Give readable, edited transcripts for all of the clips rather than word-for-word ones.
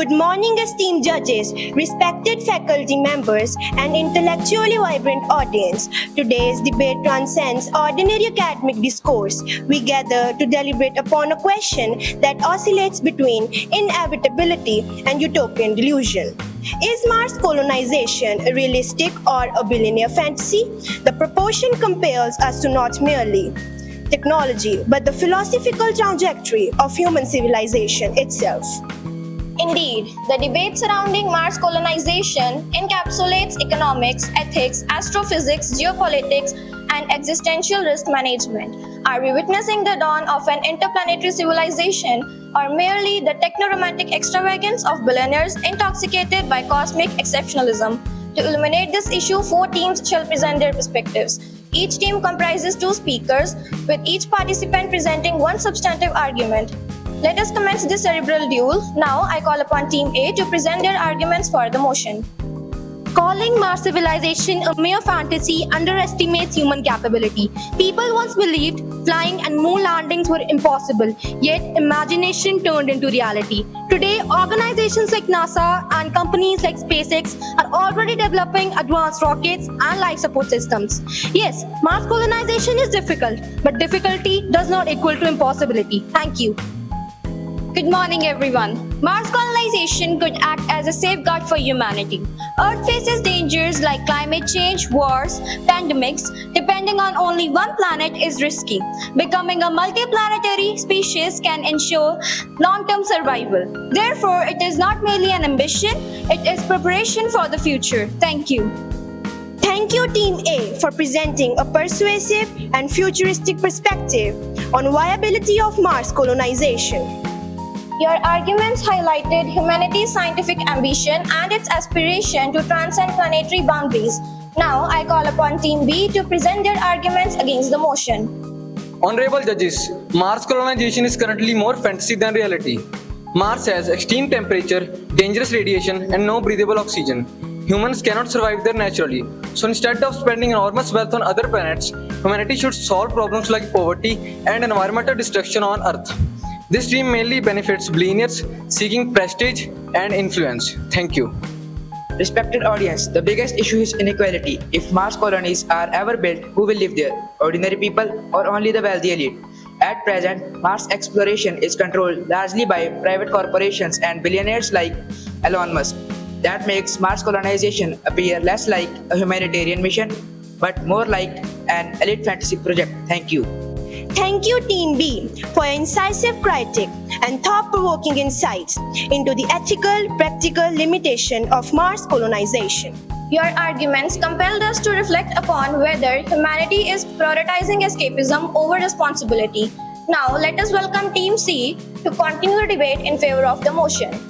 Good morning, esteemed judges, respected faculty members, and intellectually vibrant audience. Today's debate transcends ordinary academic discourse. We gather to deliberate upon a question that oscillates between inevitability and utopian delusion. Is Mars colonization a realistic or a billionaire fantasy? The proportion compels us to not merely technology, but the philosophical trajectory of human civilization itself. Indeed, the debate surrounding Mars colonization encapsulates economics, ethics, astrophysics, geopolitics, and existential risk management. Are we witnessing the dawn of an interplanetary civilization, or merely the techno-romantic extravagance of billionaires intoxicated by cosmic exceptionalism? To illuminate this issue, 4 teams shall present their perspectives. Each team comprises 2 speakers, with each participant presenting one substantive argument. Let us commence this cerebral duel. Now, I call upon Team A to present their arguments for the motion. Calling Mars civilization a mere fantasy underestimates human capability. People once believed flying and moon landings were impossible, yet imagination turned into reality. Today, organizations like NASA and companies like SpaceX are already developing advanced rockets and life support systems. Yes, Mars colonization is difficult, but difficulty does not equal to impossibility. Thank you. Good morning, everyone. Mars colonization could act as a safeguard for humanity. Earth faces dangers like climate change, wars, pandemics. Depending on only one planet is risky. Becoming a multiplanetary species can ensure long-term survival. Therefore, it is not merely an ambition, it is preparation for the future. Thank you. Thank you, Team A, for presenting a persuasive and futuristic perspective on viability of Mars colonization. Your arguments highlighted humanity's scientific ambition and its aspiration to transcend planetary boundaries. Now, I call upon Team B to present their arguments against the motion. Honorable judges, Mars colonization is currently more fantasy than reality. Mars has extreme temperature, dangerous radiation, and no breathable oxygen. Humans cannot survive there naturally. So instead of spending enormous wealth on other planets, humanity should solve problems like poverty and environmental destruction on Earth. This dream mainly benefits billionaires seeking prestige and influence. Thank you. Respected audience, the biggest issue is inequality. If Mars colonies are ever built, who will live there? Ordinary people or only the wealthy elite? At present, Mars exploration is controlled largely by private corporations and billionaires like Elon Musk. That makes Mars colonization appear less like a humanitarian mission, but more like an elite fantasy project. Thank you. Thank you, Team B, for your incisive critique and thought-provoking insights into the ethical, practical limitation of Mars colonization. Your arguments compelled us to reflect upon whether humanity is prioritizing escapism over responsibility. Now, let us welcome Team C to continue the debate in favor of the motion.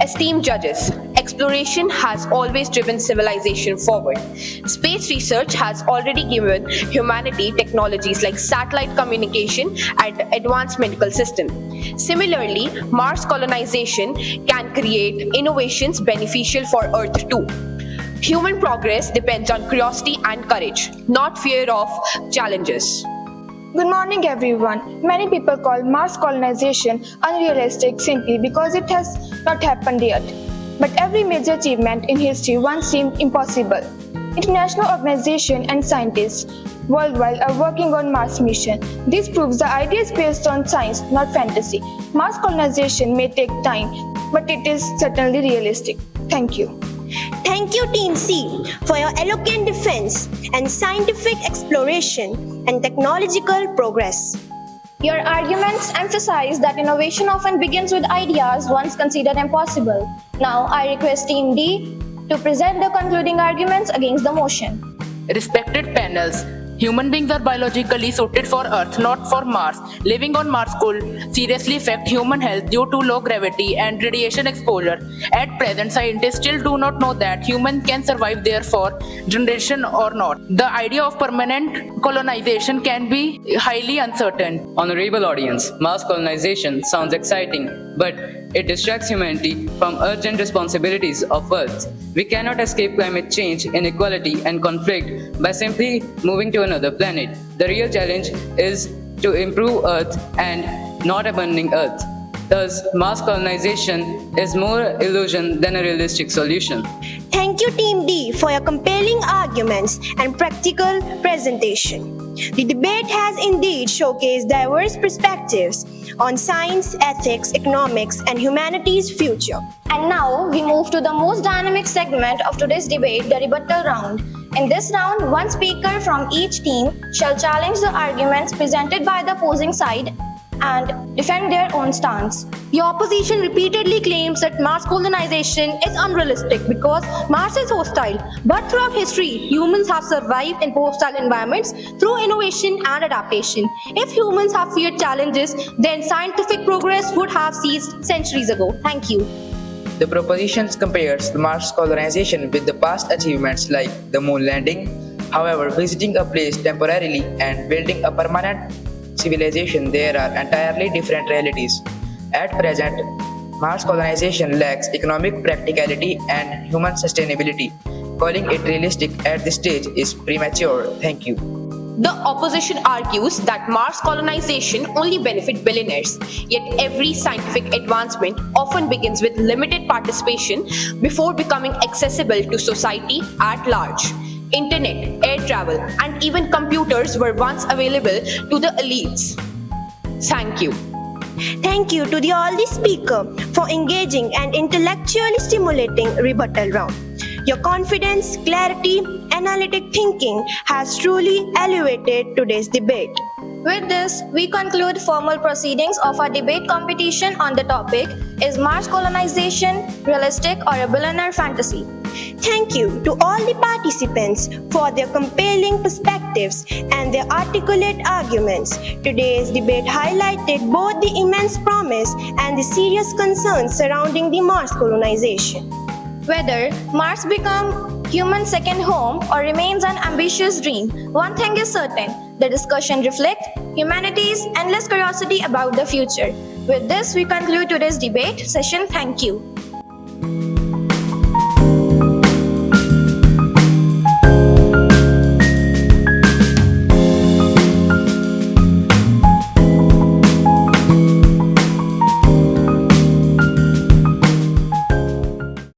Esteemed judges, exploration has always driven civilization forward. Space research has already given humanity technologies like satellite communication and advanced medical systems. Similarly, Mars colonization can create innovations beneficial for Earth too. Human progress depends on curiosity and courage, not fear of challenges. Good morning, everyone. Many people call Mars colonization unrealistic simply because it has not happened yet. But every major achievement in history once seemed impossible. International organizations and scientists worldwide are working on Mars mission. This proves the idea is based on science, not fantasy. Mars colonization may take time, but it is certainly realistic. Thank you. Thank you, Team C, for your eloquent defense and scientific exploration and technological progress. Your arguments emphasize that innovation often begins with ideas once considered impossible. Now, I request Team D to present the concluding arguments against the motion. Respected panels, human beings are biologically suited for Earth, not for Mars. Living on Mars could seriously affect human health due to low gravity and radiation exposure. At present, scientists still do not know that humans can survive there for generation or not. The idea of permanent colonization can be highly uncertain. Honorable audience, Mars colonization sounds exciting, but it distracts humanity from urgent responsibilities of Earth. We cannot escape climate change, inequality, and conflict by simply moving to another planet. The real challenge is to improve Earth and not abandoning Earth. Thus, Mars colonization is more illusion than a realistic solution. Thank you, Team D, for your compelling arguments and practical presentation. The debate has indeed showcased diverse perspectives on science, ethics, economics, and humanity's future. And now we move to the most dynamic segment of today's debate, the rebuttal round. In this round, one speaker from each team shall challenge the arguments presented by the opposing side and defend their own stance. The opposition repeatedly claims that Mars colonization is unrealistic because Mars is hostile. But throughout history, humans have survived in hostile environments through innovation and adaptation. If humans have feared challenges, then scientific progress would have ceased centuries ago. Thank you. The proposition compares the Mars colonization with the past achievements like the moon landing. However, visiting a place temporarily and building a permanent civilization, there are entirely different realities. At present, Mars colonization lacks economic practicality and human sustainability. Calling it realistic at this stage is premature. Thank you. The opposition argues that Mars colonization only benefits billionaires, yet every scientific advancement often begins with limited participation before becoming accessible to society at large. Internet, air travel, and even computers were once available to the elites. Thank you. Thank you to all the speaker for engaging and intellectually stimulating rebuttal round. Your confidence, clarity, analytic thinking has truly elevated today's debate. With this, we conclude formal proceedings of our debate competition on the topic, is Mars colonization realistic or a billionaire fantasy? Thank you to all the participants for their compelling perspectives and their articulate arguments. Today's debate highlighted both the immense promise and the serious concerns surrounding the Mars colonization. Whether Mars become human second home or remains an ambitious dream, one thing is certain, the discussion reflects humanity's endless curiosity about the future. With this, we conclude today's debate session. Thank you.